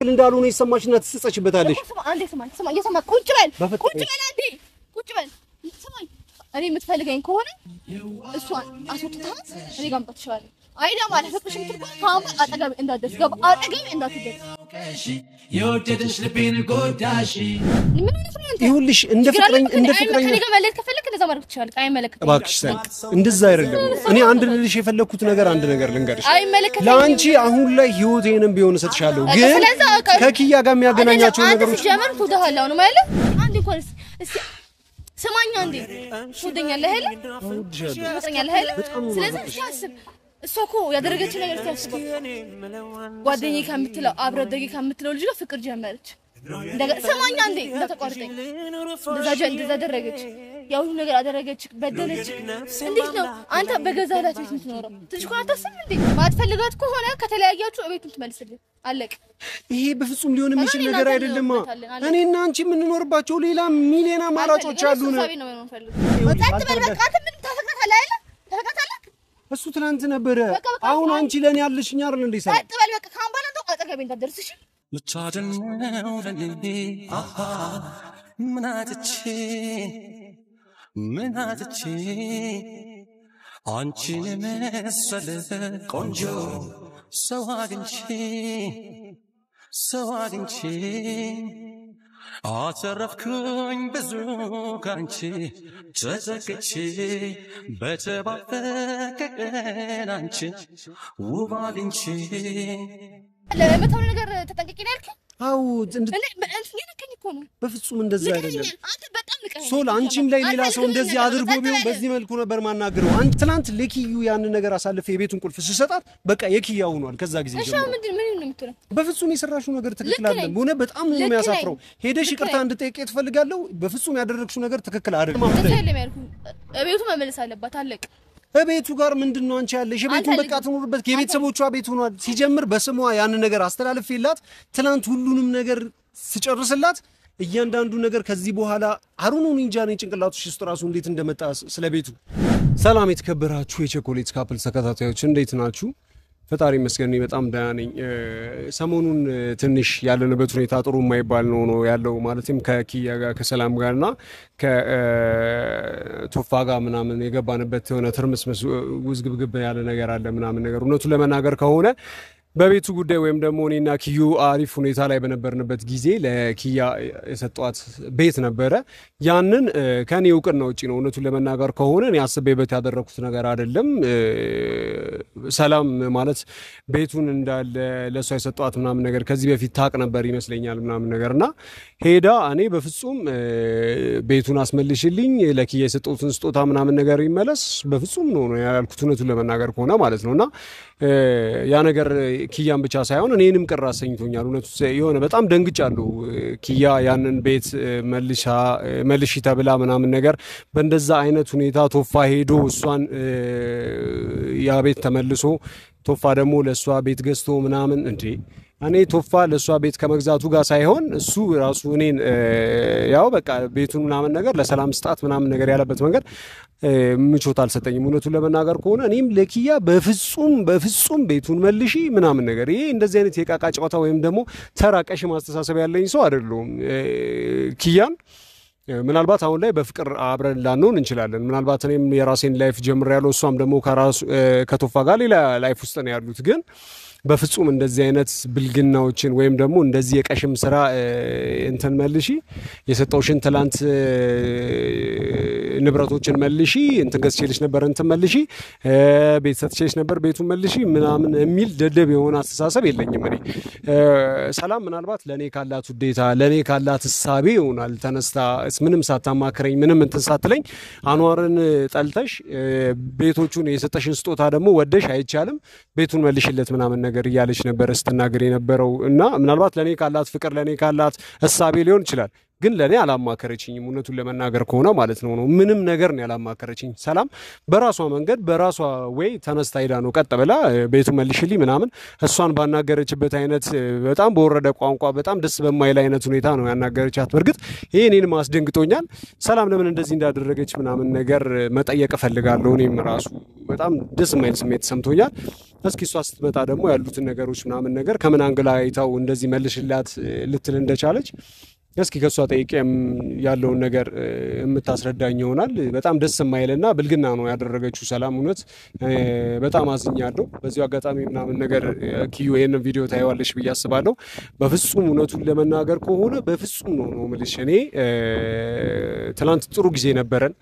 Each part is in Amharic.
ትክክል እንዳልሆነ ይሰማሽና ትጸጸችበታለሽ አንዴ ስማኝ የሰማ ቁጭ በል አንዴ ቁጭ በል ስማኝ እኔ የምትፈልገኝ ከሆነ እሷን አስወጥተሃት እኔ ጋር መጣ ትችላለህ አይዳ ማለት ፍቅርሽ ምትልኩ ካም አጠገብ እንዳትደርስ ገባ አጠገብ እንዳትደርስ የወደደሽ ልቤን ጎዳሽ ምን ሆነሽ ነው አንተ ይሁንልሽ እንደ ፍቅረኛ ከኔ ጋር ማለት ከፈለክ እንደዛ ማድረግ ትችላለህ አይመለከትም እባክሽ እንደዛ አይደለም እኔ አንድ ልልሽ የፈለኩት ነገር አንድ ነገር ልንገርሽ አይመለከትም ላንቺ አሁን ላይ ህይወቴንም ቢሆን ሰጥሻለሁ ግን ከኪያ ጋር የሚያገናኛቸው ነገሮች ጀመር ተውደሃላው ነው ማለት አንዴ እንኳን እስቲ ሰማኛ አንዴ ወደኛለህ አይደል ወደኛለህ አይደል ስለዚህ ታስብ እሷኮ ያደረገች ነገር ታስበው ጓደኛዬ ከምትለው አብረደጌ ከምትለው ልጅ ጋር ፍቅር ጀመረች ሰማኛ አንዴ እንደተቋርጠኝ እንደዛ አደረገች ያው ነገር አደረገች በደለች እንዴት ነው አንተ በገዛላት ቤት የምትኖረው ትንሽ እንኳን አታስብም እንዴ ማትፈልጋት ከሆነ ከተለያያችሁ ቤቱን ትመልስልኝ አለቅ ይሄ በፍጹም ሊሆን የሚችል ነገር አይደለም እኔና አንቺ የምንኖርባቸው ሌላ ሚሊዮን አማራጮች አሉን ወጣት በልበቃ አንተ ምን ታፈቅራለህ አይደል ታፈቅራለህ እሱ ትናንት ነበር አሁን አንቺ ለኔ ያለሽኝ አይደል እንዴ ሰው ወጣት በልበቃ ካምባላ ነው አጠገቤ እንዳትደርስ እሺ ልቻደነው ለኔ አሃ ምናትቼ አንቺን መሰለ ቆንጆ ሰው አግኝቼ አተረፍኩኝ ብዙ ካንቺ ተዘግቼ በተባፈቀ ቀን አንቺን ውብ አግኝቼ ለመተው ነገር ተጠንቅቂ ነው ያልከኝ አው እንዴ በፍጹም እንደዛ አይደለም ሶል አንቺም ላይ ሌላ ሰው እንደዚህ አድርጎ ቢሆን በዚህ መልኩ ነበር ማናገረው አንተ ትናንት ለኪዩ ያን ነገር አሳልፈ የቤቱን ቁልፍ ሲሰጣት በቃ የኪያው ሆኗል ከዛ ጊዜ ጀምሮ እሺ ምን ነው የምትለው በፍጹም የሰራሽው ነገር ትክክል አይደለም ሆነ በጣም ነው የሚያሳፍረው ሄደሽ ይቅርታ እንድጠይቄ ትፈልጋለሁ በፍጹም ያደረግሽው ነገር ትክክል አይደለም አይደለም ያልኩ ቤቱ መመለስ አለባት አለቅ በቤቱ ጋር ምንድነው አንቺ ያለሽ የቤቱን በቃ ትኖርበት የቤተሰቦቿ ቤት ሆኗል ሲጀምር በስሟ ያን ነገር አስተላልፈላት ትናንት ሁሉንም ነገር ሲጨርስላት እያንዳንዱ ነገር ከዚህ በኋላ አሩኑን እንጃኔ ጭንቅላቱሽ ውስጥ ራሱ እንዴት እንደመጣ ስለቤቱ ሰላም የተከበራችሁ የቸኮሌት ካፕል ተከታታዮች እንዴት ናችሁ ፈጣሪ መስገን በጣም ደህና ነኝ ሰሞኑን ትንሽ ያለንበት ሁኔታ ጥሩ የማይባል ነው ያለው ማለትም ከኪያ ጋር ከሰላም ጋርና ከቶፋ ጋር ምናምን የገባንበት የሆነ ትርምስምስ ውዝግብግብ ያለ ነገር አለ ምናምን ነገር እውነቱ ለመናገር ከሆነ በቤቱ ጉዳይ ወይም ደግሞ እኔና ኪዩ አሪፍ ሁኔታ ላይ በነበርንበት ጊዜ ለኪያ የሰጧት ቤት ነበረ ያንን ከኔ እውቅና ውጪ ነው እውነቱን ለመናገር ከሆነ እኔ አስቤበት ያደረኩት ነገር አይደለም ሰላም ማለት ቤቱን እንዳለ ለሷ የሰጧት ምናምን ነገር ከዚህ በፊት ታቅ ነበር ይመስለኛል ምናምን ነገርና ሄዳ እኔ በፍጹም ቤቱን አስመልሽልኝ ለኪያ የሰጡትን ስጦታ ምናምን ነገር ይመለስ በፍጹም ነው ያልኩት እውነቱን ለመናገር ከሆነ ማለት ነውና ያ ነገር ኪያን ብቻ ሳይሆን እኔንም ቅር አሰኝቶኛል እውነቱ የሆነ በጣም ደንግጫለሁ ኪያ ያንን ቤት መልሺ ተብላ ምናምን ነገር በእንደዛ አይነት ሁኔታ ቶፋ ሄዶ እሷን ያ ቤት ተመልሶ ቶፋ ደግሞ ለሷ ቤት ገዝቶ ምናምን እንዴ እኔ ቶፋ ለሷ ቤት ከመግዛቱ ጋር ሳይሆን እሱ ራሱ እኔን ያው በቃ ቤቱን ምናምን ነገር ለሰላም ስጣት ምናምን ነገር ያለበት መንገድ ምቾት አልሰጠኝም እውነቱን ለመናገር ከሆነ እኔም ለኪያ በፍጹም ቤቱን መልሺ ምናምን ነገር ይሄ እንደዚህ አይነት የቃቃ ጨዋታ ወይም ደግሞ ተራቀሽ ማስተሳሰብ ያለኝ ሰው አይደለም ኪያን ምናልባት አሁን ላይ በፍቅር አብረን ላንሆን እንችላለን ምናልባት እኔም የራሴን ላይፍ ጀምሬያለሁ እሷም ደግሞ ከቶፋ ጋር ሌላ ላይፍ ውስጥ ነው ያሉት ግን በፍጹም እንደዚህ አይነት ብልግናዎችን ወይም ደግሞ እንደዚህ የቀሽም ስራ እንትን መልሺ የሰጠውሽን ትላንት ንብረቶችን መልሺ እንትን ገዝቼልሽ ነበር እንትን መልሺ ቤት ሰጥቼልሽ ነበር ቤቱን መልሺ ምናምን የሚል ደደብ የሆነ አስተሳሰብ የለኝም እኔ ሰላም ምናልባት ለኔ ካላት ውዴታ ለኔ ካላት ሐሳቤ ይሆናል ተነስታ ምንም ሳታማክረኝ ምንም እንትን ሳትለኝ አንዋርን ጠልተሽ ቤቶቹን የሰጠሽን ስጦታ ደግሞ ወደሽ አይቻልም ቤቱን መልሽለት ምናምን ነገር ያለሽ ነበር ስትናገር የነበረው እና ምናልባት ለኔ ካላት ፍቅር ለኔ ካላት ሐሳቤ ሊሆን ይችላል ግን ለኔ አላማከረችኝም እውነቱን ለመናገር ከሆነ ማለት ነው ምንም ነገር ነው ያላማከረችኝ ሰላም በራሷ መንገድ በራሷ ወይ ተነስታ ሄዳ ነው ቀጥ ብላ ቤቱ መልሽልኝ ምናምን እሷን ባናገረችበት አይነት በጣም በወረደ ቋንቋ በጣም ደስ በማይል አይነት ሁኔታ ነው ያናገረቻት በርግጥ ይሄ እኔን ማስደንግጦኛል ሰላም ለምን እንደዚህ እንዳደረገች ምናምን ነገር መጠየቅ እፈልጋለሁ እኔም ራሱ በጣም ደስ የማይል ስሜት ሰምቶኛል እስኪ እሷ ስትመጣ ደግሞ ያሉትን ነገሮች ምናምን ነገር ከምን አንግላ አይታው እንደዚህ መልሽላት ልትል እንደቻለች እስኪ ከሷ ጠይቄም ያለውን ነገር የምታስረዳኝ ይሆናል በጣም ደስ የማይልና ብልግና ነው ያደረገችው ሰላም እውነት በጣም አዝኛለሁ በዚሁ አጋጣሚ ምናምን ነገር ኪዩ ይሄንን ቪዲዮ ታይዋለሽ ብዬ አስባለሁ በፍጹም እውነቱን ለመናገር ከሆነ በፍጹም ነው የምልሽ እኔ ትላንት ጥሩ ጊዜ ነበረን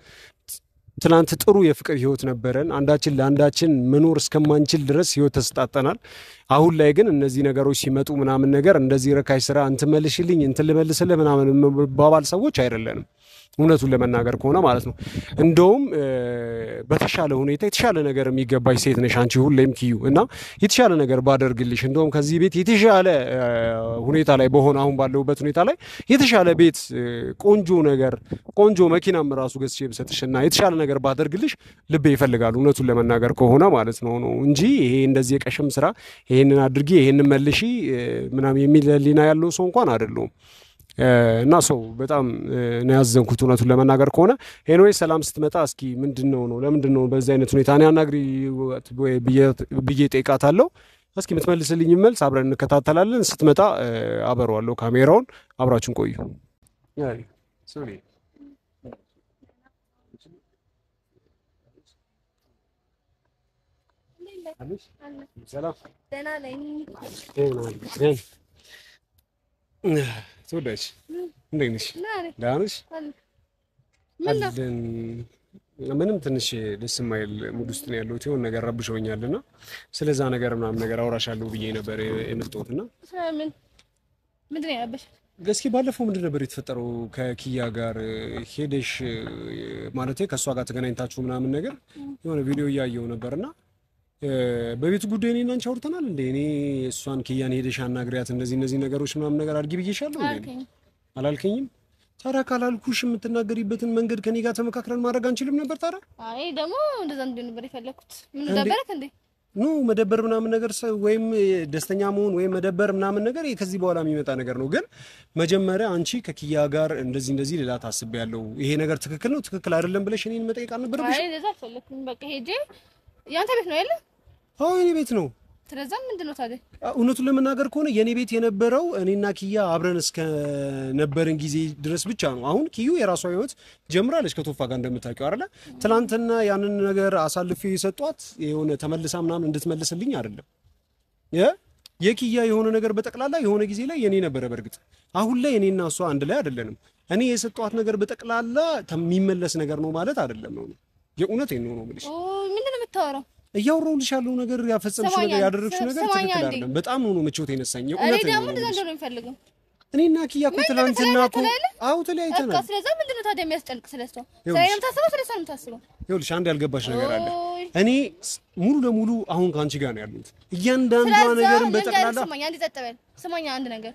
ትላንት ጥሩ የፍቅር ህይወት ነበረን አንዳችን ለአንዳችን መኖር እስከማንችል ድረስ ህይወት ተስጣጣናል አሁን ላይ ግን እነዚህ ነገሮች ሲመጡ ምናምን ነገር እንደዚህ ረካሽ ስራ እንት መልሽልኝ እንት ልመልስልህ ምናምን ባባል ሰዎች አይደለንም እውነቱን ለመናገር ከሆነ ማለት ነው እንደውም በተሻለ ሁኔታ የተሻለ ነገር የሚገባሽ ሴት ነሽ አንቺ ሁሌም ኪዩ እና የተሻለ ነገር ባደርግልሽ እንደውም ከዚህ ቤት የተሻለ ሁኔታ ላይ በሆነ አሁን ባለውበት ሁኔታ ላይ የተሻለ ቤት ቆንጆ ነገር ቆንጆ መኪናም ራሱ ገዝቼ ብሰጥሽና የተሻለ ነገር ባደርግልሽ ልቤ ይፈልጋል እውነቱን ለመናገር ከሆነ ማለት ነው እንጂ ይሄ እንደዚህ የቀሽም ስራ ይሄንን አድርጊ ይሄንን መልሺ ምናምን የሚል ሊና ያለው ሰው እንኳን አይደለም እና ሰው በጣም ነው ያዘንኩት እውነቱን ለመናገር ከሆነ ኤኒዌይ ሰላም ስትመጣ እስኪ ምንድነው ለምንድነው በዚህ አይነት ሁኔታ እኔ አናግሪ ብዬ ጠይቃታለሁ እስኪ የምትመልስልኝ መልስ አብረን እንከታተላለን ስትመጣ አበረዋለሁ ካሜራውን አብራችን ቆዩ ሶሪ ሰላም ደህና ነኝ ተወዳጅ እንዴት ነሽ ደህና ነሽ ምንም ትንሽ ደስ የማይል ሙድ ውስጥ ነው ያለሁት የሆነ ነገር ረብሾኛልና ስለዛ ነገር ምናምን ነገር አውራሻለሁ ብዬ ነበር የመጣሁትና ምንድን ነው ያለብሽ እስኪ ባለፈው ምንድን ነበር የተፈጠረው ከኪያ ጋር ሄደሽ ማለቴ ከሷ ጋር ተገናኝታችሁ ምናምን ነገር የሆነ ቪዲዮ እያየው ነበርና በቤቱ ጉዳይ እኔና አንቺ አውርተናል እንዴ እኔ እሷን ኪያን ሄደሽ አናግሪያት እነዚህ ነገሮች ምናምን ነገር አድርጊ ብዬሻለሁ እንዴ አላልከኝም ታዲያ ካላልኩሽ የምትናገሪበትን መንገድ ከኔ ጋር ተመካክረን ማድረግ አንችልም ነበር ታዲያ አይ ደግሞ እንደዛ እንዲሆን ነበር የፈለኩት ምን ደበረክ እንዴ ኖ መደበር ምናምን ነገር ወይም ደስተኛ መሆን ወይም መደበር ምናምን ነገር ከዚህ በኋላ የሚመጣ ነገር ነው ግን መጀመሪያ አንቺ ከኪያ ጋር እንደዚህ ሌላ ታስቢያለሁ ይሄ ነገር ትክክል ነው ትክክል አይደለም ብለሽ እኔን መጠየቅ አልነበረብሽ አይ እንደዛ አልፈለኩም በቃ ሄጄ ያንተ ቤት ነው አይደል አዎ የኔ ቤት ነው ስለዚህ ምንድነው ታዲያ እውነቱን ለመናገር ከሆነ የኔ ቤት የነበረው እኔና ኪያ አብረን እስከ ነበርን ጊዜ ድረስ ብቻ ነው አሁን ኪዩ የራሷ ህይወት ጀምራለች ከቶፋ ጋር እንደምታውቂው አይደለ ትላንትና ያንን ነገር አሳልፌ የሰጧት የሆነ ተመልሳ ምናምን እንድትመልስልኝ አይደለም የኪያ የሆነ ነገር በጠቅላላ የሆነ ጊዜ ላይ የኔ ነበረ በርግጥ አሁን ላይ እኔና እሷ አንድ ላይ አይደለንም እኔ የሰጧት ነገር በጠቅላላ የሚመለስ ነገር ነው ማለት አይደለም ነው የእውነቴን ነው የምልሽ ምንድነው የምታወራው እያወራሁልሽ ያለው ነገር ያፈጸምሽ ነገር ያደረግሽው ነገር ትክክል አይደለም በጣም ነው ምቾት የነሳኝ እኔ ደግሞ እንደዛ እንደሆነ የምፈልገው እኔና ኪያ እኮ ትናንትና እኮ አው ተለያይተናል እኮ ስለዚህ ምንድነው ታዲያ የሚያስጨንቅ ስለሷ ስለኔም ታስበው ስለሷ ነው ታስበው ይኸውልሽ አንድ ያልገባሽ ነገር አለ እኔ ሙሉ ለሙሉ አሁን ካንቺ ጋር ነው ያሉት እያንዳንዷ ነገርን በጠቅላላ ስማኝ አንድ ተጠበል ስማኝ አንድ ነገር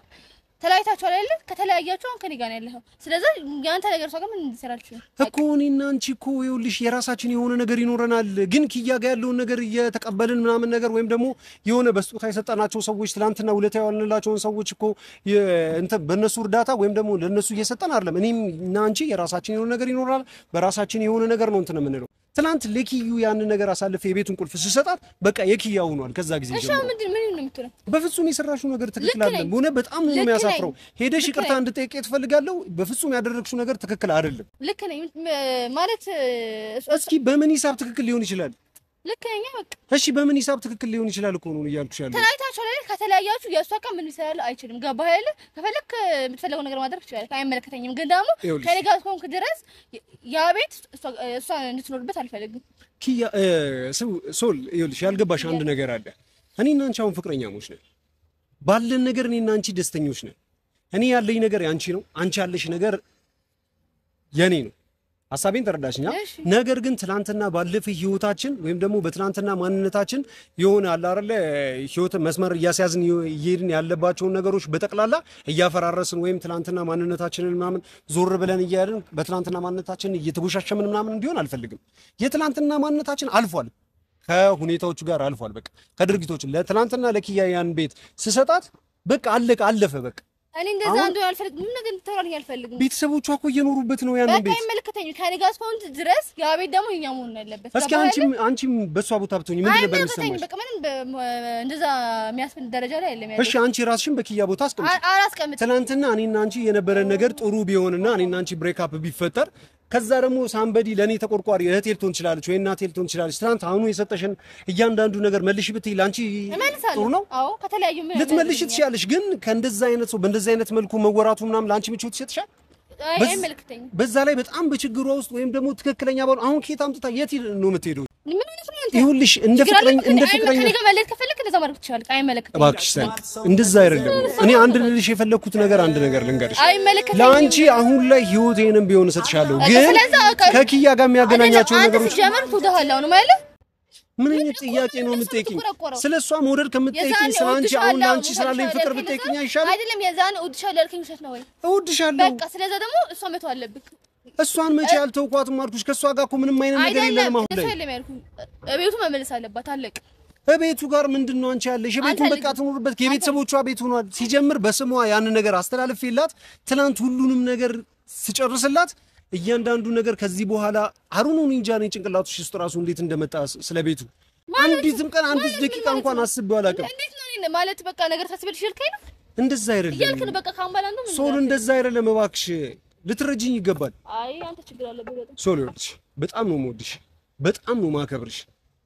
ተለያይታችኋል አይደል ከተለያያችሁ አሁን ከኔ ጋር ነው ያለው ስለዚህ ያንተ ነገር ሰው ጋር ምን እንሰራልሽ እኮ እኔና አንቺ እኮ ይኸውልሽ የራሳችን የሆነ ነገር ይኖረናል ግን ኪያ ጋር ያለውን ነገር እየተቀበልን ምናምን ነገር ወይም ደግሞ የሆነ በስጦታ የሰጠናቸው ሰዎች ትላንትና ውለታ ያዋልንላቸውን ሰዎች እኮ እንትን በእነሱ እርዳታ ወይም ደግሞ ለእነሱ እየሰጠን አይደለም እኔም እና አንቺ የራሳችን የሆነ ነገር ይኖራል በራሳችን የሆነ ነገር ነው እንትን የምንለው ትላንት ለኪዩ ያንን ነገር አሳልፈ የቤቱን ቁልፍ ስሰጣት በቃ የኪያ ሆኗል ከዛ ጊዜ ጀምሮ እሺ ምን ነው የምትለው በፍጹም የሰራሽው ነገር ትክክል አይደለም ሆነ በጣም ነው የሚያሳፍረው ሄደሽ ይቅርታ እንድጠይቄ ትፈልጋለሁ በፍጹም ያደረግሽው ነገር ትክክል አይደለም ልክ ነኝ ማለት እስኪ በምን ሂሳብ ትክክል ሊሆን ይችላል ልክ ነኝ በቃ እሺ በምን ሂሳብ ትክክል ሊሆን ይችላል እኮ ነው እያልኩሽ ያለው ተለያይታችሁ አይደል ከተለያያችሁ የእሷ አካ ምን ይሰራል አይችልም ገባህ አይደል ከፈለክ የምትፈልገው ነገር ማድረግ ትችላለህ አይመለከተኝም ግን ደግሞ ከኔ ጋር እስከሆንክ ድረስ ያ ቤት እሷ እንድትኖርበት አልፈልግም ኪያ ሶል ይኸውልሽ ያልገባሽ አንድ ነገር አለ እኔና አንቺ አሁን ፍቅረኛሞች ነን ባለን ነገር እኔና አንቺ ደስተኞች ነን እኔ ያለኝ ነገር ያንቺ ነው አንቺ ያለሽ ነገር የኔ ነው ሐሳቤን ተረዳሽኛ ነገር ግን ትላንትና ባለፈ ህይወታችን ወይም ደግሞ በትላንትና ማንነታችን የሆነ አለ አይደለ ህይወት መስመር እያስያዝን ይሄድን ያለባቸው ነገሮች በተቀላላ እያፈራረስን ወይም ትላንትና ማንነታችንን ምናምን ዞር ብለን እያልን በትላንትና ማንነታችን እየተጎሻሸምን ምናምን እንዲሆን አልፈልግም የትላንትና ማንነታችን አልፏል ከሁኔታዎቹ ጋር አልፏል በቃ ከድርጊቶች ለትላንትና ለኪያ ያን ቤት ስሰጣት በቃ አለፈ በቃ እኔ እንደዛ አንዱ ያልፈልግ ምን ነገር ተወራኝ ያልፈልግም ቤተሰቦቿ እኮ እየኖሩበት ነው ያን ቤት በቃ ይመለከተኝ ከኔ ጋር እስካሁን ድረስ ያ ቤት ደግሞ የኛ መሆን ያለበት እስኪ አንቺም በሷ ቦታ ብትሆኚ ምን ነበር የሚሰማሽ በቃ ምንም እንደዛ የሚያስፈልግ ደረጃ ላይ አይደለም እሺ አንቺ ራስሽን በኪያ ቦታ አስቀምጪ ትናንትና እኔና አንቺ የነበረን ነገር ጥሩ ቢሆንና እኔና አንቺ ብሬክ አፕ ቢፈጠር ከዛ ደግሞ ሳምበዲ ለኔ ተቆርቋሪ እህቴ ልትሆን ትችላለች ወይ እናቴ ልትሆን ትችላለች ትናንት አሁን የሰጠሽን እያንዳንዱ ነገር መልሽ ብትይ ላንቺ ጥሩ ነው አዎ ከተለያዩ ምን ልትመልሽ ትችያለሽ ግን ከእንደዛ አይነት ሰው በእንደዛ አይነት መልኩ መወራቱ ምናምን ላንቺ ምቾት ይሰጥሻል አይመልከተኝ በዛ ላይ በጣም በችግሯ ውስጥ ወይም ደግሞ ትክክለኛ ባል አሁን ኬት አምጥታ የት ነው የምትሄደው ምን ሆነሽ ነው አንተ ይሁንልሽ እንደ ፍቅረኛ ከኔ ጋር ማለት ከፈለክ እንደዛ ማድረግ ትችላለህ አይመለከተኝ እባክሽ እንደዛ አይደለም እኔ አንድ ልልሽ የፈለኩት ነገር አንድ ነገር ልንገርሽ አይመለከተኝ ላንቺ አሁን ላይ ህይወቴንም ቢሆን እሰጥሻለሁ ግን ከኪያ ጋር የሚያገናኛቸው ነገሮች ጀመር ትውደሃላው ነው ማለት ምን አይነት ጥያቄ ነው የምትጠይቂኝ ስለሷ መውደድ ከምትጠይቂኝ ስላንቺ አሁን ላንቺ ስላለኝ ፍቅር ብትጠይቂኝ አይሻልም አይደለም የዛን እውድሻለሁ ያልከኝ ውሸት ነው ወይ እውድሻለሁ በቃ ስለዛ ደግሞ እሷ መተው አለብክ እሷን መቼ ያልተውኳትም አልኩሽ ከሷ ጋር እኮ ምንም አይነት ነገር የለንም አሁን ላይ አይደለም ያልኩኝ ቤቱ መመለስ አለባት አለቅ ቤቱ ጋር ምንድነው አንቺ ያለሽ ቤቱን በቃ ትኖርበት የቤተሰቦቿ ቤት ሆኗል ሲጀምር በስሟ ያን ነገር አስተላልፌላት ትናንት ሁሉንም ነገር ስጨርስላት እያንዳንዱ ነገር ከዚህ በኋላ አሩኑ እንጃ ነው ጭንቅላቱሽ ውስጥ ራሱ እንዴት እንደመጣ ስለቤቱ አንዲትም ቀን አንዲት ደቂቃ እንኳን አስቤው አላውቅም እንዴት ነው ማለት በቃ ነገር ታስበልሽ ይልከኝ ነው እንደዛ አይደለም ይልከኝ በቃ ካምባላንዶ ምን ሶል እንደዛ አይደለም እባክሽ ልትረጂኝ ይገባል አይ አንተ ችግር አለበት በጣም ሶል በጣም ነው የምወድሽ በጣም ነው ማከብርሽ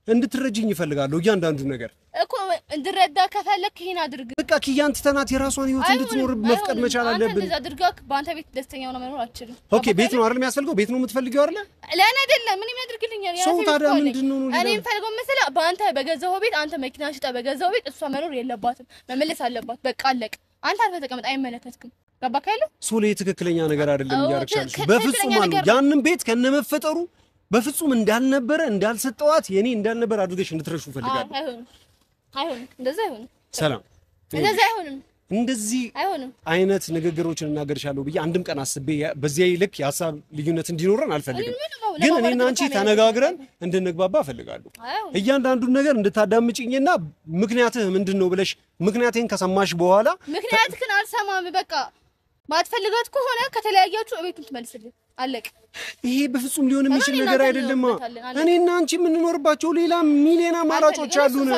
እንድትረጂኝ ይፈልጋለሁ እያንዳንዱ ነገር እኮ እንድረዳ ከፈለክ ይሄን አድርግ በቃ ኪያን ትተናት የራሷን ህይወት እንድትኖር መፍቀድ መቻል አለብን እንደዛ አድርጋክ ባንተ ቤት ደስተኛ ሆነ መኖር አትችልም ኦኬ ቤት ነው አይደል የሚያስፈልገው ቤት ነው የምትፈልጊው አይደል ለኔ አይደለም ምን ያድርግልኛል ሰው ታዲያ ምንድነው ነው እኔ የምፈልገው መሰለህ በአንተ በገዛው ቤት አንተ መኪና ሽጣ በገዛው ቤት እሷ መኖር የለባትም መመለስ አለባት በቃ አለቅ አንተ አርፈህ ተቀመጥ አይመለከትክም ገባክ አይደል ሶል ትክክለኛ ነገር አይደለም እያርቻልሽ በፍጹም ማለት ያንን ቤት ከነመፈጠሩ በፍጹም እንዳልነበረ እንዳልሰጠዋት የኔ እንዳልነበረ አድርገሽ እንድትረሹ ፈልጋለሁ አይሆንም እንደዛ አይሆንም ሰላም እንደዛ አይሆንም እንደዚህ አይነት ንግግሮችን እናገርሻለሁ ብዬ አንድም ቀን አስቤ በዚያ ይልክ የሐሳብ ልዩነት እንዲኖረን አልፈልግም ግን እኔና አንቺ ተነጋግረን እንድንግባባ ፈልጋለሁ እያንዳንዱ ነገር እንድታዳምጪኝና ምክንያትህ ምንድነው ብለሽ ምክንያቴን ከሰማሽ በኋላ ምክንያትህን አልሰማም በቃ ማትፈልጋት ከሆነ ከተለያያችሁ እቤቱን ትመልስልኝ አለቅ ይሄ በፍጹም ሊሆን የሚችል ነገር አይደለም እኔና አንቺ የምንኖርባቸው ሌላ ሚሊዮን አማራጮች አሉን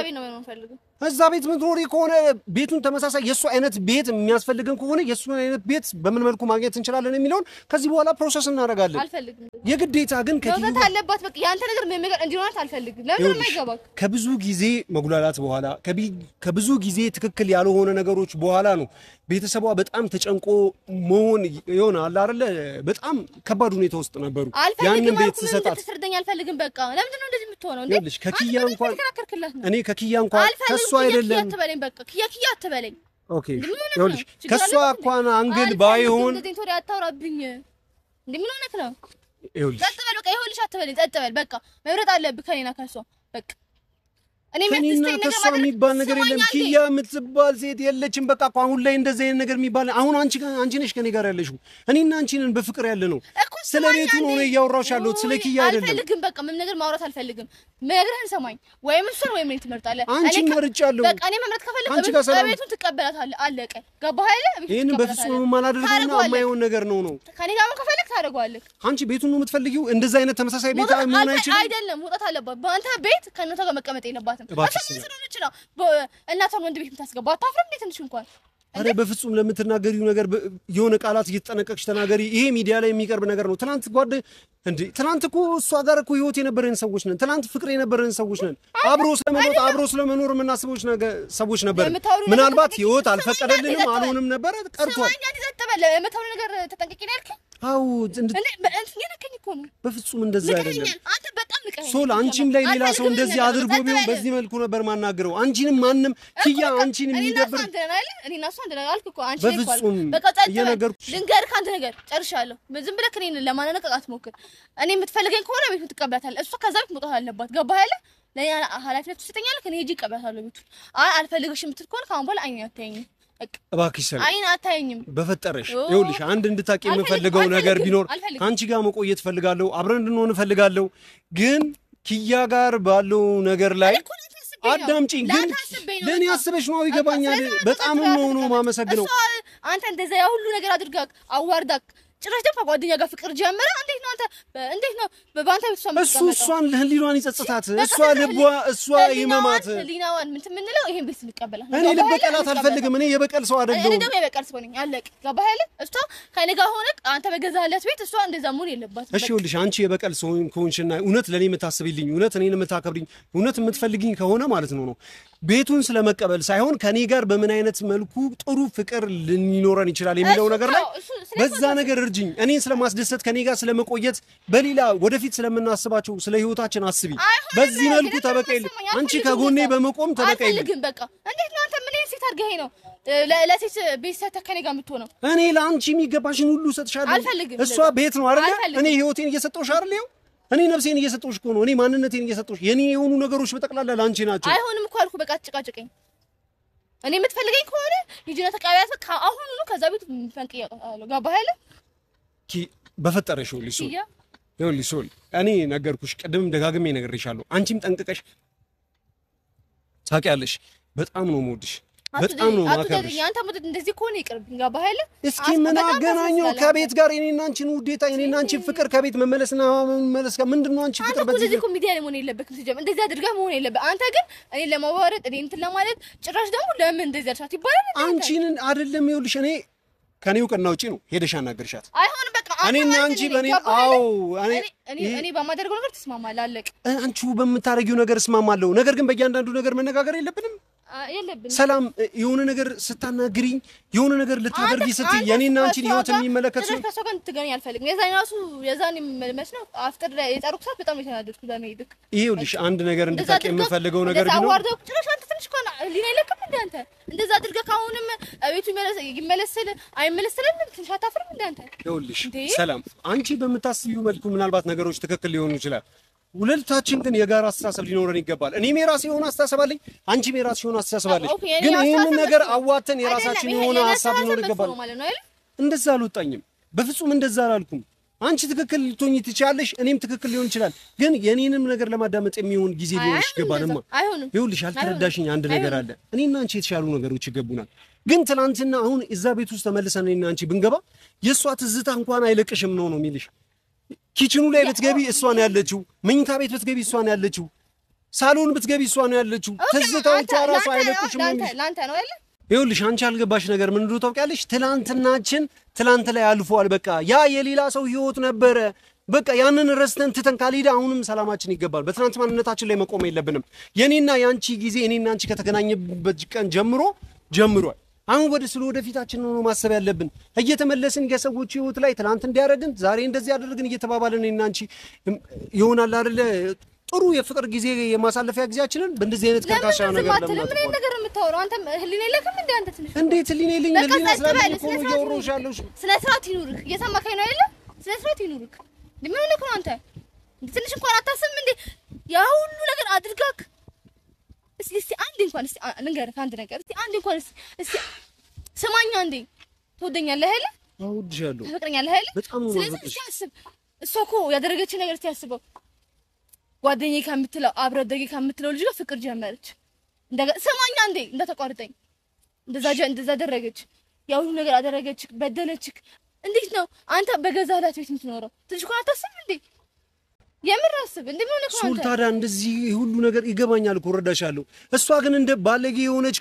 እዛ ቤት ምትኖሪ ከሆነ ቤቱን ተመሳሳይ የሱ አይነት ቤት የሚያስፈልገን ከሆነ የሱ አይነት ቤት በምን መልኩ ማግኘት እንችላለን የሚለውን ከዚህ በኋላ ፕሮሰስ እናደርጋለን አልፈልግም የግዴታ ግን ከዚህ አለባት በቃ ያንተ ነገር ምንም እንዲሆን አልፈልግም ለምን የማይገባክ ከብዙ ጊዜ መጉላላት በኋላ ከብዙ ጊዜ ትክክል ያልሆነ ነገሮች በኋላ ነው ቤተሰቧ በጣም ተጨንቆ መሆን ይሆናል አይደል በጣም ከባድ ሁኔታ ውስጥ ነበሩ ያንን ቤት ተሰጣት ትስርደኝ አልፈልግም በቃ ለምን ነው እንደዚህ የምትሆነው እንዴ ከኪያ እንኳን እኔ ከኪያ እንኳን ከሷ አይደለም አትበለኝ በቃ ኪያ አትበለኝ ኦኬ ይኸውልሽ ከሷ እንኳን አንግል ባይሆን እንደዚህ ቶሪ አታውራብኝ እንዴ ምን ሆነክ ነው ይኸውልሽ ተጠበል በቃ ይኸውልሽ አትበለኝ ተጠበል በቃ መብረጥ አለብህ ከኔና ከሷ በቃ እኔ ከሷ የሚባል ነገር የለም ኪያ የምትባል ሴት የለችም በቃ አሁን ላይ እንደዚህ አይነት ነገር የሚባል አሁን አንቺ ነሽ ከኔ ጋር ያለሽው እኔና አንቺ ነን በፍቅር ያለ ነው ስለ ቤቱ ነው እያወራሁሽ ያለሁት ስለ ኪያ አይደለም አልፈልግም በቃ ምን ነገር ማውራት አልፈልግም መግረህን ሰማኝ ወይም እሱን ወይም እኔ ትመርጣለህ አንቺ መርጫለሁ በቃ እኔ መምረጥ ከፈለክ ቤቱን ትቀበላታለህ አለቀ ገባህ አይደል ይሄን በፍጹም ማላደርገውና የማይሆን ነገር ነው ከኔ ጋር ከፈለክ ታደርገዋለህ አንቺ ቤቱን ነው የምትፈልጊው እንደዛ አይነት ተመሳሳይ ቤት ምን አይችልም አይደለም መውጣት አለባት በአንተ ቤት ከእናቷ ጋር መቀመጥ የለባትም እናቷን ወንድ ቤት የምታስገባ አታፍርም እንዴ ትንሽ እንኳን አረ በፍጹም ለምትናገሪው ነገር የሆነ ቃላት እየተጠነቀቅሽ ተናገሪ ይሄ ሚዲያ ላይ የሚቀርብ ነገር ነው ትናንት እኮ እሷ ጋር እኮ ህይወት የነበረን ሰዎች ነን ትናንት ፍቅር የነበረን ሰዎች ነን አብሮ ስለመኖር የምናስበው ሰዎች ነበር ምናልባት ህይወት አልፈቀደልንም አልሆንም ነበር ቀርቷል ሰማኛ ተዘጠበለ የመታው ነገር ተጠንቀቂ ነው ያልከኝ አው የነከኝ እኮ ነው በፍጹም እንደዛ አይደለም አንተ በጣም ንቀኸኝ ሶል አንቺም ላይ ሌላ ሰው እንደዚህ አድርጎ ቢሆን በዚህ መልኩ ነበር ማናገረው አንቺንም ማንንም ኪያ አንቺንም የሚደብር እኔና እሱ አንድ ነገር አልኩ እኮ አንቺ በፍጹም በቃ እየነገርኩሽ ልንገርህ አንተ ነገር ጨርሻለሁ ዝም ብለህ እኔን ለማነቃቃት ሞክር እኔ የምትፈልገኝ ከሆነ ቤቱን ትቀበያታለህ እሷ ከዛ ቤት መውጣት አለባት ገባህ አይደል ለኛ ኃላፊነት ትሰጠኛለህ እኔ ሂጂ እቀበያታለሁ ቤቱን አይ አልፈልግሽም የምትል ከሆነ ካሁን በኋላ አይኔ አታየኝም እባክሽ ሰላም አይን አታየኝም በፈጠረሽ ይኸውልሽ አንድ እንድታቂ የምፈልገው ነገር ቢኖር አንቺ ጋር መቆየት ፈልጋለሁ አብረን እንድንሆን ፈልጋለሁ ግን ኪያ ጋር ባለው ነገር ላይ አዳምጪኝ ግን ለኔ አስበሽ ነው ይገባኛል በጣም ነው ማመሰግነው አንተ እንደዛ ያ ሁሉ ነገር አድርጋ አዋርዳክ ጭራሽ ደግሞ ጓደኛ ጋር ፍቅር ጀመረ እንዴት ነው በባንታ ቤት እሷን እሷን ለህሊኗን ይጸጽታት እሷ ልቧ እሷ ይመማት ህሊናዋን ምን ምንለው ይሄን ቤት እንቀበላ እኔ ልበቀላት አልፈልግም እኔ የበቀል ሰው አይደለም እኔ ደግሞ የበቀል ሰው ነኝ አለቅ ገባህ አይደል እሷ ከኔ ጋር ሆነ አንተ በገዛለት ቤት እሷ እንደዛ መሆን የለባትም እሺ ይኸውልሽ አንቺ የበቀል ሰው ከሆንሽና እውነት ለኔ የምታስብልኝ እውነት እኔን የምታከብሪኝ እውነት የምትፈልጊኝ ከሆነ ማለት ነው ቤቱን ስለመቀበል ሳይሆን ከኔ ጋር በምን አይነት መልኩ ጥሩ ፍቅር ሊኖረን ይችላል የሚለው ነገር ላይ በዛ ነገር እርጅኝ እኔን ስለማስደሰት ከኔ ጋር ስለመቆየት በሌላ ወደፊት ስለምናስባቸው ስለ ህይወታችን አስቢ በዚህ መልኩ ተበቀይል አንቺ ከጎኔ በመቆም ተበቀይል ግን በቃ እንዴት ነው አንተ ምን ሴት አድርገኸኝ ነው ለሴት ቤት ከኔ ጋር የምትሆነው እኔ ለአንቺ የሚገባሽን ሁሉ ሰጥሻለሁ እሷ ቤት ነው አይደል እኔ ህይወቴን እየሰጠሁሽ አይደል እኔ ነፍሴን እየሰጠሁሽ እኮ ነው እኔ ማንነቴን እየሰጠሁሽ የኔ የሆኑ ነገሮች በጠቅላላ ላንቺ ናቸው አይሆንም እኮ አልኩ በቃ አጭቃጭቀኝ እኔ የምትፈልገኝ ከሆነ ሂጂና ተቀበያት አሁን ነው ከዛ ቤት ፈንቅያ ያለው ገባህ አይደል በፈጠረሽ ይኸውልሽ ሶል እኔ ነገርኩሽ ቅድም ደጋግሜ ነግሬሻለሁ አንቺም ጠንቅቀሽ ታውቂያለሽ በጣም ነው የምወድሽ በጣም ነው ማከብርሽ አንተ ሙድ እንደዚህ ከሆነ ይቅርብኝ ገባህ አይደል እስኪ ምን አገናኘው ከቤት ጋር የኔና አንቺን ውዴታ የኔና አንቺን ፍቅር ከቤት መመለስና መመለስ ጋር ምንድነው አንቺ ፍቅር በዚህ እኮ ሚዲያ ላይ መሆን የለበትም ሲጀምር እንደዚህ አድርገህ መሆን የለበትም አንተ ግን እኔ ለማዋረድ እኔ እንትን ለማለት ጭራሽ ደግሞ ለምን እንደዚህ አልሻት ይባላል አንቺን አይደለም ይኸውልሽ እኔ ከኔው ቀና ውጪ ነው ሄደሽ አናገርሻት አይሆንም በቃ እኔና አንቺ በኔ አዎ እኔ በማደርገው ነገር ትስማማለህ አለቅ አንቺ በምታረጊው ነገር እስማማለሁ ነገር ግን በእያንዳንዱ ነገር መነጋገር የለብንም ሰላም የሆነ ነገር ስታናግሪኝ የሆነ ነገር ልታደርጊ ስትይ የኔና አንቺን ህይወት የሚመለከት ነው ከሰው ጋር ትገናኝ አልፈልግም የዛኔ መስነው አፍጥር የጠሩክ ሰዓት በጣም የተናደድኩ ዛኔ ይድክ ይኸውልሽ አንድ ነገር እንድታቂ የምፈልገው ነገር ቢኖር አዋርደው ጭራሽ አንተ ትንሽ ኮና ሊና ይለከም እንደ አንተ እንደዛ አድርገህ ካሁንም ቤቱ ይመለስል አይመለስልም ትንሽ አታፍርም እንደ አንተ ይኸውልሽ ሰላም አንቺ በምታስቢው መልኩ ምናልባት ነገሮች ትክክል ሊሆኑ ይችላል ሁለታችን ግን የጋራ አስተሳሰብ ሊኖረን ይገባል እኔ የራሴ የሆነ አስተሳሰብ አለኝ አንቺ የራስሽ የሆነ አስተሳሰብ አለሽ ግን ይሄንን ነገር አዋተን የራሳችን የሆነ ሐሳብ ሊኖር ይገባል እንደዛ አልወጣኝም በፍጹም እንደዛ አላልኩም አንቺ ትክክል ልትሆኚ ትችያለሽ እኔም ትክክል ሊሆን ይችላል ግን የኔንም ነገር ለማዳመጥ የሚሆን ጊዜ ሊሆንሽ ይገባልማ ይኸውልሽ አልተረዳሽኝ አንድ ነገር አለ እኔና አንቺ የተሻሉ ነገሮች ይገቡናል ግን ትናንትና አሁን እዛ ቤት ውስጥ ተመልሰን እኔና አንቺ ብንገባ የሷ ትዝታ እንኳን አይለቅሽም ነው የሚልሽ ኪችኑ ላይ ብትገቢ እሷ ነው ያለችው መኝታ ቤት ብትገቢ እሷ ነው ያለችው ሳሎን ብትገቢ እሷ ነው ያለችው ትዝታዎቿ ራሱ አይለቅሽም ላንተ ነው አይደል ይኸውልሽ አንቺ አልገባሽ ነገር ምን እንደው ታውቂያለሽ ትላንትናችን ትላንት ላይ አልፏል በቃ ያ የሌላ ሰው ህይወት ነበረ በቃ ያንን ረስተን ትተን ካልሄደ አሁንም ሰላማችን ይገባል በትናንት ማንነታችን ላይ መቆም የለብንም የኔና ያንቺ ጊዜ እኔና አንቺ ከተገናኘበት ቀን ጀምሯል አሁን ወደፊታችን ነው ማሰብ ያለብን እየተመለስን የሰዎች ህይወት ላይ ትላንት እንዲያረግን ዛሬ እንደዚህ ያደረግን እየተባባልን እኔና አንቺ ይሆናል አይደለ ጥሩ የፍቅር ጊዜ የማሳለፊያ ጊዜያችንን በእንደዚህ አይነት ከካሻ ነገር ለምን ነገር የምታወራው አንተ ህሊና የለህም እንዴ አንተ ትንሽ እንዴት ህሊና የለኝ ህሊና ስላለኝ እኮ ነው እያወራሁሽ ያለሁሽ ስለ ስርዓት ይኑርክ እየሰማከኝ ነው አይደለ ስለ ስርዓት ይኑርክ ምን ሆነህ ነው አንተ ትንሽ እንኳን አታስብም እንዴ ያ ሁሉ ነገር አድርጋክ እስቲ አንድ እንኳን እስቲ ልንገርህ አንድ ነገር እስቲ አንድ እንኳን እስቲ ስማኝ አንዴ ትወደኛለህ አይደል እወድሻለሁ ትፈቅረኛለህ አይደል ስለዚህ ሲያስብ እሷ እኮ ያደረገችው ነገር እስቲ ያስበው ጓደኛዬ ከምትለው አብረደጌ ከምትለው ልጅ ጋር ፍቅር ጀመረች ስማኝ አንዴ እንደተቋርጠኝ እንደዛ አደረገች ያው ሁሉ ነገር አደረገች በደለችክ እንዴት ነው አንተ በገዛላት ቤት የምትኖረው ትንሽ እንኳን አታስብም እንዴ የምር አስብ እንዴ ምን ሆነህ ነው ሱልታዳ እንደዚህ ሁሉ ነገር ይገባኛል እኮ ረዳሻለሁ እሷ ግን እንደ ባለጌ የሆነች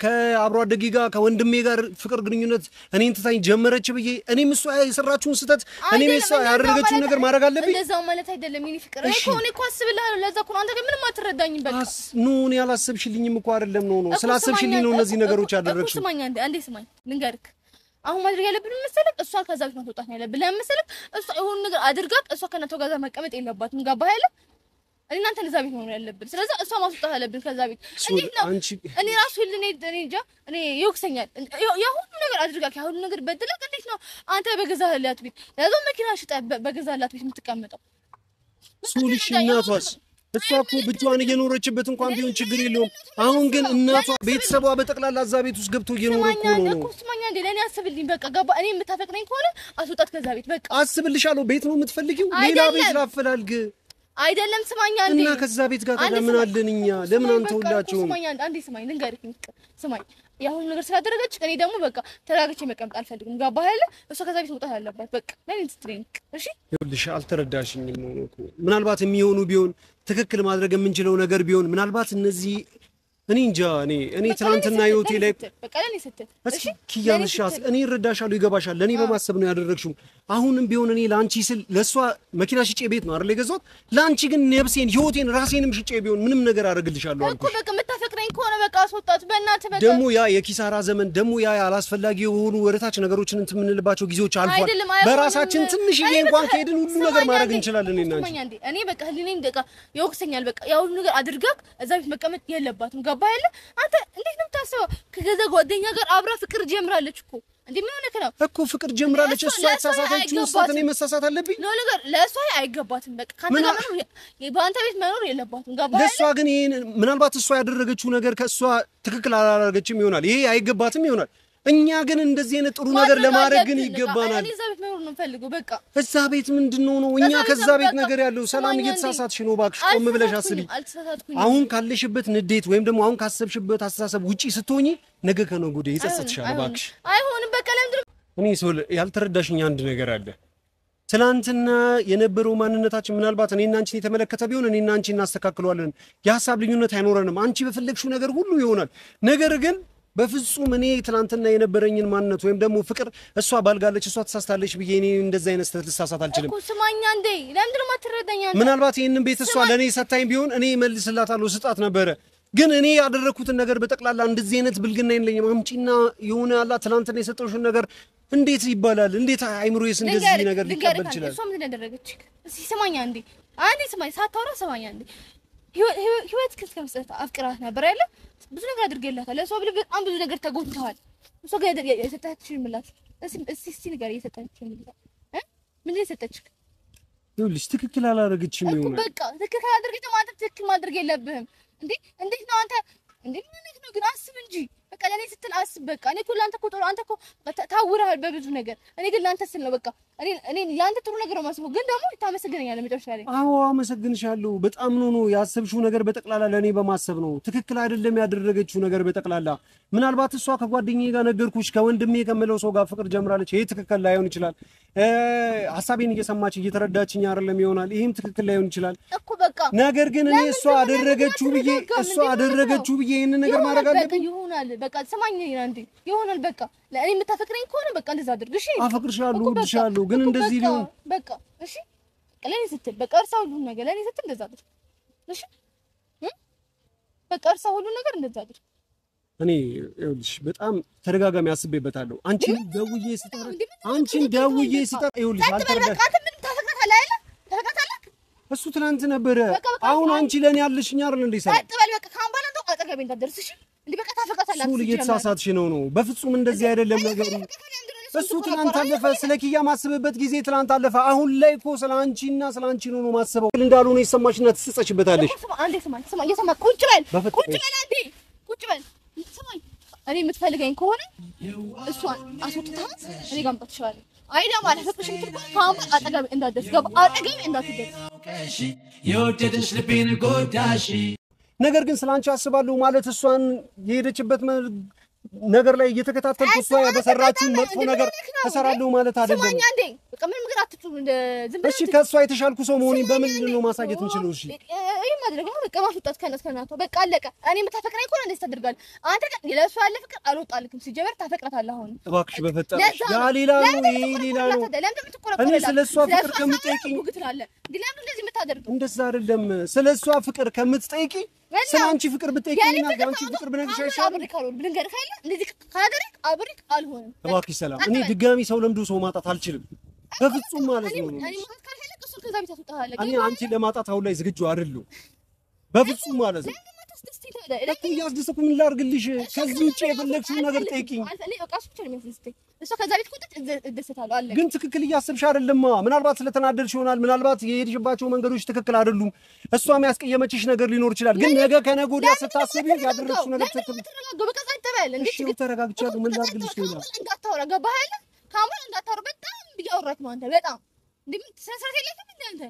ከአብሮ አደጌ ጋር ከወንድሜ ጋር ፍቅር ግንኙነት እኔን ትታኝ ጀመረች ብዬ እኔም እሷ የሰራችውን ስህተት እኔም እሷ ያደረገችውን ነገር ማድረግ አለብኝ እንደዛው ማለት አይደለም የኔ ፍቅር እኔ እኮ አስብልሃለሁ ለዛ እኮ አንተ ግን ምንም አትረዳኝም በቃ ኖ እኔ ያላሰብሽልኝም እኮ አይደለም ኖ ስላሰብሽልኝ ነው እነዚህ ነገሮች ያደረግሽው ስማኝ አንዴ ስማኝ ልንገርክ አሁን ማድረግ ያለብን መሰለክ እሷ ከዛ ቤት ማስወጣት ነው ያለብን ለምሳሌ እሷ የሆነ ነገር አድርጋት እሷ ከእናቷ ጋር መቀመጥ የለባትም ገባህ አይደል እናንተ ለዛ ቤት ነው ያለብን ስለዚህ እሷ ማስወጣት አለብን ከዛ ቤት እንዴት ነው እኔ ራሱ እኔ እንጃ እኔ ይወክሰኛል የሁሉ ነገር አድርጋት የሁሉ ነገር በደለክ እንዴት ነው አንተ በገዛህላት ቤት ለዛው መኪና ሽጣ በገዛህላት ቤት የምትቀመጠው ሱልሽ እናቷስ እሷ እኮ ብቻዋን እየኖረችበት እንኳን ቢሆን ችግር የለውም አሁን ግን እናቷ ቤተሰቧ በጠቅላላ እዛ ቤት ውስጥ ገብቶ እየኖረ እኮ ነው ስማኛ እንዴ ለኔ አስብልኝ በቃ ገባ እኔ የምታፈቅረኝ ከሆነ አስወጣት ከዛ ቤት በቃ አስብልሻለሁ ቤት ነው የምትፈልጊው ሌላ ቤት ላፈላልግ አይደለም ስማኛ እንዴ እና ከዛ ቤት ጋር ምን አለን እኛ ለምን አንተውላችሁ ስማኛ አንዴ ስማኝ ልንገርህ ስማኝ ያሁን ነገር ስላደረገች እኔ ደግሞ በቃ ተራግቼ መቀመጥ አልፈልግም ገባህ አይደል እሷ ከዛ ቤት መውጣት አለባት በቃ ለኔ ስትሪንክ እሺ ይኸውልሽ አልተረዳሽኝም ነው እኮ ምናልባት የሚሆኑ ቢሆን ትክክል ማድረግ የምንችለው ነገር ቢሆን ምናልባት እነዚህ እኔ እንጃ እኔ ትናንትና ህይወቴ ላይ በቃ ለኔ ስትል እሺ ኪያንሻስ እኔ እረዳሻለሁ ይገባሻል ለኔ በማሰብ ነው ያደረግሽው አሁንም ቢሆን እኔ ላንቺ ስል ለሷ መኪና ሽጬ ቤት ነው አይደል የገዛሁት ላንቺ ግን ነብሴን ህይወቴን ራሴንም ሽጬ ቢሆን ምንም ነገር አደርግልሻለሁ እኮ በቃ የምታፈቅረኝ ከሆነ በቃ አስወጣት በእናትህ በቃ ደሞ ያ የኪሳራ ዘመን ደሞ ያ አላስፈላጊ የሆኑ ወረታች ነገሮችን እንትምንልባቸው ጊዜዎች አልፏል በራሳችን ትንሽዬ እንኳን ከሄድን ሁሉ ነገር ማድረግ እንችላለን እናንቺ እኔ በቃ ህሊኔም በቃ ይወክሰኛል በቃ ያው ሁሉ ነገር አድርጋክ እዛ ቤት መቀመጥ የለባትም ገባህ አይደል አንተ እንዴት ነው የምታስበው ከገዛ ጓደኛ ጋር አብራ ፍቅር ጀምራለች እኮ እንዴ ምን ሆነክ ነው እኮ ፍቅር ጀምራለች እሷ ተሳሳተችው እኔ መሳሳት አለብኝ ነው ነገር ለሷ አይገባትም በቃ ካንተ ጋር መኖር በአንተ ቤት መኖር የለባትም ገባህ ለሷ ግን ይሄን ምናልባት እሷ ያደረገችው ነገር ከሷ ትክክል አላደረገችም ይሆናል ይሄ አይገባትም ይሆናል እኛ ግን እንደዚህ አይነት ጥሩ ነገር ለማድረግ ግን ይገባናል እኔ እዛ ቤት መኖር ነው ፈልገው በቃ እዛ ቤት ምንድነው ነው እኛ ከዛ ቤት ነገር ያለው ሰላም እየተሳሳትሽ ነው ባክሽ ቆም ብለሽ አስቢ አሁን ካለሽበት ንዴት ወይም ደግሞ አሁን ካሰብሽበት አስተሳሰብ ውጪ ስትሆኚ ነገ ከነገ ወዲያ ይጸጸትሻል ባክሽ አይሆንም በቃ ለምንድነው እኔ ሶል ያልተረዳሽኝ አንድ ነገር አለ ትላንትና የነበረው ማንነታችን ምናልባት እኔና አንቺን የተመለከተ ቢሆን እኔና አንቺ እናስተካክለዋለን የሐሳብ ልዩነት አይኖረንም አንቺ በፈለግሽው ነገር ሁሉ ይሆናል ነገር ግን በፍጹም እኔ ትላንትና የነበረኝን ማንነት ወይም ደግሞ ፍቅር እሷ ባልጋለች እሷ ተሳስታለች ብዬ እኔ እንደዛ አይነት ተሳሳት አልችልም እኮ ስማኛ እንዴ ለምንድነው ማትረዳኛ ምናልባት ይሄንን ቤት እሷ ለኔ ሰታኝ ቢሆን እኔ መልስላታለሁ ስጣት ነበረ ግን እኔ ያደረኩትን ነገር በጠቅላላ እንደዚህ አይነት ብልግና የለኝም አምጪና የሆነ ያላ ትላንትና የሰጠውሽን ነገር እንዴት ይባላል እንዴት አይምሮዬስ እንደዚህ ነገር ሊቀበል ይችላል እሷ ምን እንደደረገች እስኪ ስማኛ እንዴ አንዴ ስማኝ ሳታወራ ስማኛ እንዴ ህይወት ከመስጠት አፍቅራት ነበር አይደል ብዙ ነገር አድርገላታል ለሷ ብለህ በጣም ብዙ ነገር ተጎድተዋል እሷ ጋር የሰጣችሽ ምላሽ እስቲ ነገር የሰጣችሽ ምላሽ ምን የሰጠችሽ ይኸውልሽ ትክክል አላደረገችም ይሆናል በቃ ትክክል አላደረገችም አንተ ትክክል ማድረግ የለብህም እንዴ እንዴት ነው አንተ እንዴ ምን ነው ግን አስብ እንጂ በቃ ለኔ ስትል አስብ በቃ እኔ እኮ ላንተ እኮ ጥሩ አንተ እኮ ታውራሃል በብዙ ነገር እኔ ግን ላንተ ስል ነው በቃ እኔ ያንተ ጥሩ ነገር ነው ማስበው ግን ደግሞ ታመሰግነኛለህ መጨረሻ ላይ አዎ አመሰግንሻለሁ በጣም ነው ያሰብሽው ነገር በጠቅላላ ለኔ በማሰብ ነው ትክክል አይደለም ያደረገችው ነገር በጠቅላላ ምናልባት እሷ ከጓደኛዬ ጋር ነገርኩሽ ከወንድሜ ከመለው ሰው ጋር ፍቅር ጀምራለች ይሄ ትክክል ላይሆን ይችላል ሐሳቤን እየሰማች እየተረዳችኝ አይደለም ይሆናል ይሄም ትክክል ላይሆን ይችላል እኮ በቃ ነገር ግን እኔ እሷ አደረገችው ብዬ ይሄን ነገር ማድረግ አለብኝ ይሆናል በቃ ሰማኝ እንዴ ይሆናል በቃ ለኔ የምታፈቅረኝ ከሆነ በቃ እንደዛ አድርግ እሺ አፈቅርሻለሁ እወድሻለሁ ግን እንደዚህ ሊሆን በቃ እሺ ለኔ ስትል በቃ እርሳው ሁሉ ነገር ለኔ ስትል እንደዛ አድርግ እሺ በቃ እርሳው ሁሉ ነገር እንደዛ አድርግ እኔ ይኸውልሽ በጣም ተደጋጋሚ አስቤበታለሁ አንቺን ደውዬ ስጠራ ይኸውልሽ አልተረዳሽ አንተ ምን ታፈቅራታለህ አይደል ታፈቅራታለህ እሱ ትናንት ነበረ አሁን አንቺ ለኔ ያለሽኝ አይደል እንዴ ሰላም አጥበል በቃ ካምባላ ነው አጠገቤ እንዳትደርስ እሺ እንዴ በቃ ታፈቅራታለህ ሁሉ እየተሳሳትሽ ነው በፍጹም እንደዚህ አይደለም ነገሩ እሱ ትናንት አለፈ ስለ ኪያ ማስበበት ጊዜ ትናንት አለፈ አሁን ላይ እኮ ስለ አንቺ ነው ማስበው እንዳልሆነ ይሰማሽና ትጸጸችበታለሽ አንዴ ስማኝ እየሰማህ ቁጭ በል አንዴ ቁጭ በል ስማኝ እኔ የምትፈልገኝ ከሆነ እሷን አስወጥታት እኔ ጋር መጣ ትችላለህ አይዳ ማለት ፍቅርሽን ካም አጠገቤ እንዳትደርስ አጠገቤ እንዳትደርስ የወደደሽ ልቤን ጎዳሽ ነገር ግን ስላንቺ አስባለሁ ማለት እሷን የሄደችበት ነገር ላይ እየተከታተልኩ እሷ ያበሰራችው መጥፎ ነገር ተሰራለሁ ማለት አይደለም ስማኝ አንዴ በቃ ምንም ነገር አትጥሩ እንደ ዝም ብለህ እሺ ከሷ የተሻልኩ ሰው መሆኔን በምንድን ነው ማሳየት የምችለው? እሺ ይሄ ማድረግ ነው በቃ ማስወጣት ከናቷ በቃ አለቀ። እኔ የምታፈቅረኝ ከሆነ እንደዚህ ታደርጋለህ አንተ። ለእሷ ያለ ፍቅር አልወጣልክም። ሲጀመር ታፈቅራታለህ። አሁን እባክሽ በፈጠረሽ ያ ሌላ ነው ይሄ ሌላ ነው። እኔ ስለሷ ፍቅር ከምትጠይቂኝ ለምን እንደዚህ የምታደርገው? እንደዛ አይደለም። ስለሷ ፍቅር ከምትጠይቂ ስለአንቺ ፍቅር ብትጠይቂኝና አንቺ ፍቅር ብነግርሽ አይሻልም? ብልንገርህ አይደል እንደዚህ ካደረክ አብሬክ አልሆንም። እባክሽ ሰላም፣ እኔ ድጋሚ ሰው ለምዶ ሰው ማጣት አልችልም በፍጹም ማለት ነው። እኔ ማለት ካልፈለክ እሱን ከዛ ቤት አስወጣሃለሁ። እኔ አንቺ ለማጣት አሁን ላይ ዝግጁ አይደለሁም በፍጹም ማለት ነው። እኮ እያስደሰትኩ ምን ላድርግልሽ? ከዚህ ውጭ የፈለግሽውን ነገር ጠይቂኝ። እሷ ከዛ ቤት ቁጥጥ እደሰታለሁ አለ። ግን ትክክል እያሰብሽ አይደለማ። ምናልባት ስለተናደድሽ ይሆናል። ምናልባት የሄድሽባቸው መንገዶች ትክክል አይደሉም። እሷም ያስቀየመችሽ ነገር ሊኖር ይችላል። ግን ነገ ከነገ ወዲያ ስታስቢ ያደረግሽው ነገር ትክክል ነው። በቃ ጸጥበል እንዴ ተረጋግቻለሁ። ምን ላድርግልሽ ነው? እንዳታወራ ገባህ አይደል? ካምራ እንዳታወራ በጣም እያወራክ ነው አንተ። በጣም እንዴ ስነስርዓት የለህም እንዴ አንተ?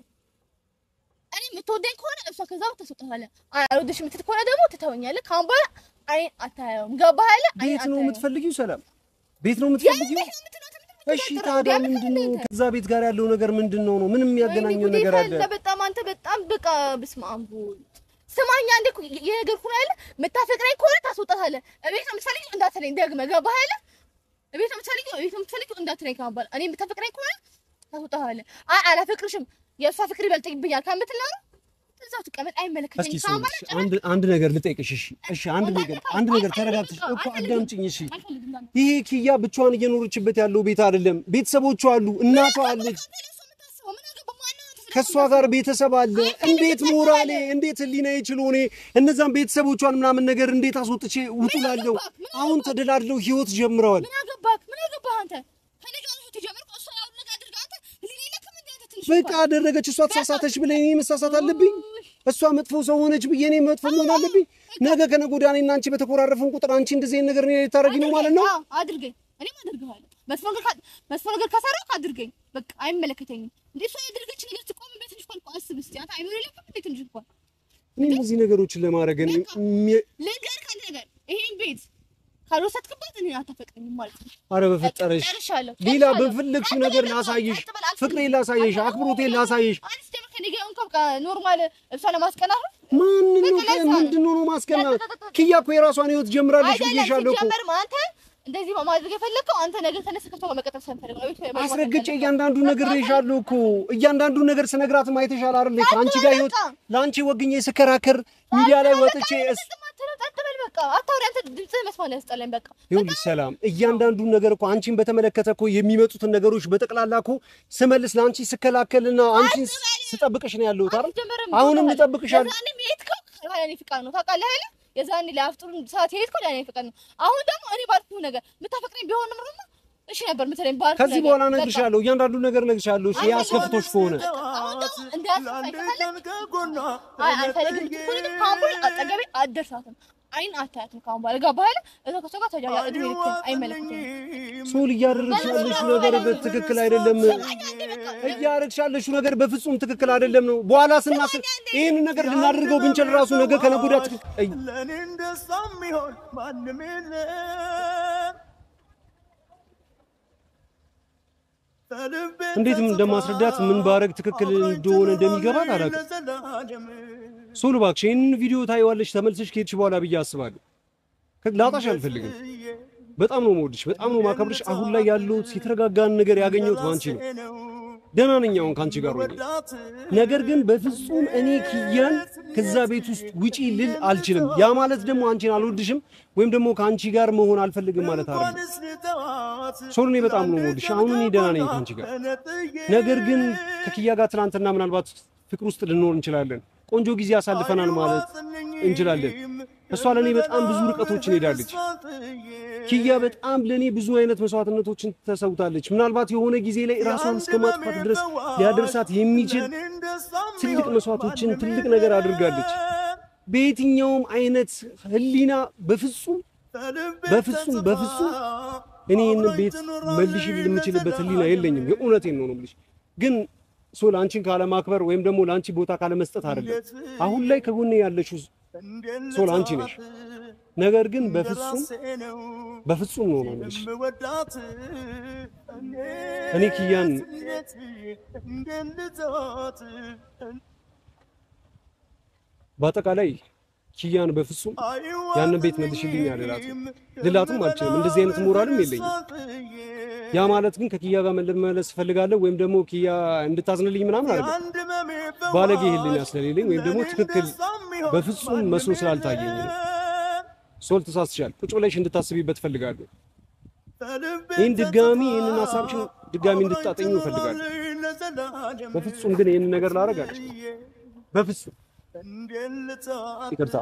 እኔ የምትወደኝ ከሆነ እሷ ከዛ ታስወጣለህ። አልወድሽ የምትል ከሆነ ደግሞ ትተወኛለህ። ካምባ አይን አታየውም። ገባህ አይደል? ቤት ነው የምትፈልጊው? ሰላም ቤት ነው የምትፈልጊው? እሺ ታዲያ ምንድነው ከዛ ቤት ጋር ያለው ነገር ምንድነው? ነው ምንም የሚያገናኘው ነገር አለ? በጣም አንተ በጣም በቃ በስመ አብ ስማኛ እንዴ የነገርኩህ ነው አይደል? የምታፈቅረኝ ከሆነ ታስወጣታለህ። እቤት ነው የምትፈልጊው እንዳትለኝ ደግመህ። ገባህ አይደል? እቤት ነው የምትፈልጊው እንዳትለኝ ካምባ እኔ የምታፈቅረኝ ከሆነ ታስወጣታለህ። አይ አላፈቅርሽም የእሷ ፍቅር ይበልጥብኛል ከምትል ነው እዛው ተቀመጥ። አይመለከተኝም ካምባ። አንድ ነገር ልጠይቅሽ። እሺ አንድ ነገር ተረጋግተሽ እኮ አዳምጪኝ። እሺ ይሄ ኪያ ብቻዋን እየኖረችበት ያለው ቤት አይደለም። ቤተሰቦቿ አሉ፣ እናቷ አለች፣ ከሷ ጋር ቤተሰብ አለ። እንዴት ሞራሌ እንዴት ህሊና ይችሉ እኔ እነዛን ቤተሰቦቿን ምናምን ነገር እንዴት አስወጥቼ ውጡላለሁ? አሁን ተደላድለው ህይወት ጀምረዋል። ምን አገባህ አንተ? ከነጋሩ ተጀመርኩ እሷ ያው ነገር አድርጋ አንተ ሊሌላ ከምን ትንሽ በቃ አደረገች። እሷ ተሳሳተች ብለህ እኔ መሳሳት አለብኝ? እሷ መጥፎ ሰው ሆነች ብዬ እኔ መጥፎ መሆን አለብኝ? ነገ ከነገ ወዲያ እኔና አንቺ በተኮራረፍን ቁጥር አንቺ እንደዚህ አይነት ነገር ነው ልታረጊ ነው ማለት ነው? አድርገኝ፣ እኔም አደርግሃለሁ። መጥፎ ነገር ከሰራሁ አድርገኝ፣ በቃ አይመለከተኝም። እንዴ እሷ ያደረገች ነገር ትቆም ቤት ትንሽ እንኳን አስብ እስቲ አንተ አይኖር የለም እንዴ ትንሽ እንኳን እኔ እነዚህ ነገሮችን ለማድረግ እኔ ልንገርህ ካንተ ነገር ይሄን ቤት ካልወሰድክባት እኔ አታፈቅረኝም ማለት ነው። ኧረ በፈጠረሽ ሌላ በፈለግሽው ነገር ላሳይሽ፣ ፍቅሬን ላሳይሽ፣ አክብሮቴን ላሳይሽ። አንቺ ደግሞ ከኔ ጋር እንኳን ኖርማል እሷ ለማስቀናት ምንድን ነው ማስቀናት? ኪያ እኮ የራሷን ህይወት ጀምራለች ብዬሻለሁ እኮ። አንተ እንደዚህ ማድረግ የፈለከው አንተ ነገር ተነስተህ ከሷ ጋር መቀጠል ሰንፈልግ ነው። አስረግጬ እያንዳንዱ ነገር ነግሬሻለሁ እኮ። እያንዳንዱ ነገር ስነግራትም አይተሻል አይደል? ከአንቺ ጋር ህይወት ለአንቺ ወግኜ ስከራከር ሚዲያ ላይ ወጥቼ በቃ አታውሪ አንተ። ድምፅህ መስማት ያስጠላኝ። በቃ ይኸውልሽ ሰላም፣ እያንዳንዱን ነገር እኮ አንቺን በተመለከተ እኮ የሚመጡትን ነገሮች በጠቅላላ እኮ ስመልስ ለአንቺ ስከላከልና አንቺን ስጠብቅሽ ነው ያለሁት አይደል? አሁንም ልጠብቅሻለሁ። እኔም የሄድከው ለኔ ፍቃድ ነው ታውቃለህ አይደል? የዛኔ ለአፍጥሩ ሰዓት የሄድከው ለኔ ፍቃድ ነው። አሁን ደግሞ እኔ ባልኩህ ነገር የምታፈቅረኝ ቢሆን ነው እሺ ነበር የምትለኝ ባልኩህ። ከዚህ በኋላ እነግርሻለሁ፣ እያንዳንዱ ነገር እነግርሻለሁ። እሺ ያስከፍቶሽ ከሆነ አይን አታያትም ካሁን በኋላ ገባህ አይደል? እዛ ከሰው ጋር ተጃጃ እድሜ ልክ አይመለከተኝም። ሶል እያደረግሽ ያለሽው ነገር ትክክል አይደለም። እያደረግሽ ያለሽው ነገር በፍጹም ትክክል አይደለም ነው። በኋላ ስናስብ ይሄን ነገር ልናደርገው ብንችል ራሱ ነገ ከነገ ወዲያ ትክክል ለኔ እንደሳም ይሆን ማንም የለም። እንዴትም እንደማስረዳት ምን ባረግ ትክክል እንደሆነ እንደሚገባት አላውቅም። ሶል እባክሽ ይሄን ቪዲዮ ታይዋለሽ ተመልሰሽ ከሄድሽ በኋላ ብዬ አስባለሁ። ላጣሽ አልፈልግም። በጣም ነው የምወድሽ፣ በጣም ነው ማከብርሽ። አሁን ላይ ያለሁት የተረጋጋን ነገር ያገኘሁት ባንቺ ነው። ደህና ነኝ አሁን ካንቺ ጋር ሆኜ። ነገር ግን በፍጹም እኔ ኪያን ከዛ ቤት ውስጥ ውጪ ልል አልችልም። ያ ማለት ደግሞ አንቺን አልወድሽም ወይም ደግሞ ካንቺ ጋር መሆን አልፈልግም ማለት አይደለም። ሶል እኔ በጣም ነው የምወድሽ። አሁን እኔ ደህና ነኝ ካንቺ ጋር። ነገር ግን ከኪያ ጋር ትናንትና ምናልባት ፍቅር ውስጥ ልንኖር እንችላለን። ቆንጆ ጊዜ አሳልፈናል ማለት እንችላለን። እሷ ለኔ በጣም ብዙ ርቀቶችን ሄዳለች። ኪያ በጣም ለኔ ብዙ አይነት መስዋዕትነቶችን ተሰውታለች። ምናልባት የሆነ ጊዜ ላይ ራሷን እስከማጥፋት ድረስ ሊያደርሳት የሚችል ትልቅ መስዋዕቶችን ትልቅ ነገር አድርጋለች። በየትኛውም አይነት ህሊና በፍጹም እኔ ይህንን ቤት መልሽ የምችልበት ህሊና የለኝም። የእውነቴን ነው የምልሽ። ግን ሶል አንቺን ካለማክበር ወይም ደግሞ ለአንቺ ቦታ ካለመስጠት አይደለም። አሁን ላይ ከጎኔ ያለሽው ሶል አንቺ ነሽ። ነገር ግን በፍጹም ነው ማለት እኔ ኪያን በአጠቃላይ ኪያን በፍጹም ያንን ቤት መልሽልኝ ልላትም አልችልም። እንደዚህ አይነት ሞራልም የለኝም። ያ ማለት ግን ከኪያ ጋር መለመለስ ፈልጋለሁ ወይም ደግሞ ኪያ እንድታዝንልኝ ምናምን አይደለም። ባለጌ ህሊና ስለሌለኝ ወይም ደግሞ ትክክል በፍጹም መስሎ ስላልታየኝ ነው። ሶል ተሳስቻል። ቁጭ ብለሽ እንድታስቢበት ፈልጋለሁ። ይህንን ሀሳብሽን ድጋሚ እንድታጠኙ ፈልጋለሁ። በፍጹም ግን ይህንን ነገር ላደርግ አልችልም። በፍጹም ይቅርታ